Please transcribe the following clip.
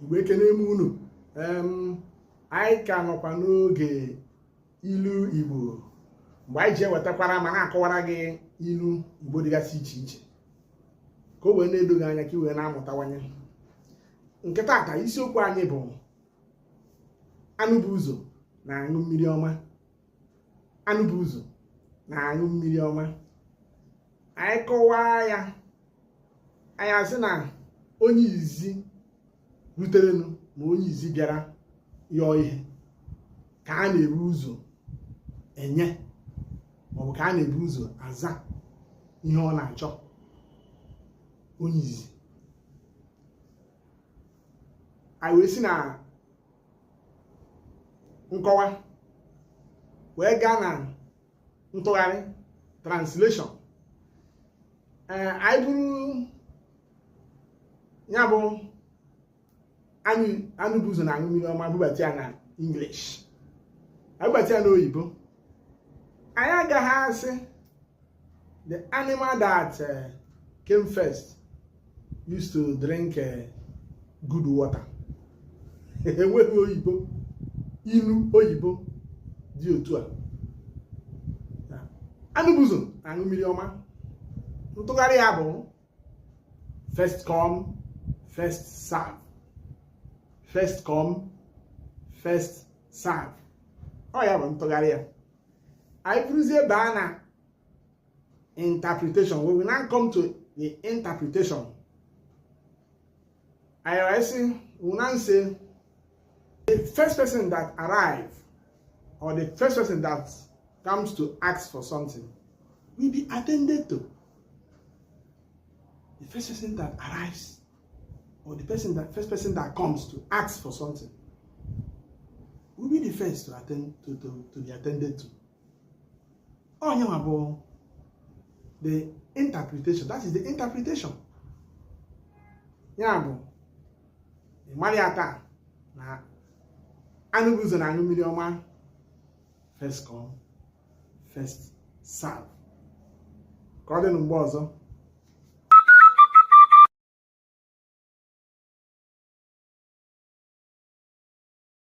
Igbo ekene m unu. Anyị ka nọkwa n'oge ilu Igbo mgbe anyị ji ewetakwara ma na-akọwara gị ilu Igbo dịgasị iche iche ka o wee na-edo gị anya ka i wee na-amụtawanye. Nke taata isiokwu anyị bụ anụ bụ ụzọ na-aṅụ mmiri ọma. Anụ bụ ụzọ na-aṅụ mmiri ọma. Anyị kọwaa ya, anyị asị na onye izi ruterenu ma onye izi bịara yọọ ihe ka a na-ebu ụzọ enye, maọbụ ka a na-ebu ụzọ aza ihe ọ na-achọ onye izi. Anyị wee si na nkọwa wee gaa na ntụgharị translation. Anyị bụrụ ya bụ anụ bụ ụzọ na-aṅụ mmiri ọma bubata ya na English, bubata ya n'oyibo. Anyị agaghị asị the animal that came first used to drink good water. Enweghị oyibo, ilu oyibo dị otu a. Anụ bụ ụzọ na-aṅụ mmiri ọma, ntụgharị ya bụ first come first serve. First come first serve. Ọ ya bụ ntụgharị ya. Anyị bụrụzie baa na interpretation. We will now come to the interpretation. We will now say the first person that arrives, or the first person that comes to ask for something, will be attended to. The first person that arrives, or the first person that comes to ask for something, will be the first to be attended to. Oh, yeah, about the interpretation. That is the interpretation. Yeah, about the Mariata na anụ bụ ụzọ na-aṅụ mmiri ọma, first come first serve. Ka ọ dị mgbe ọzọ.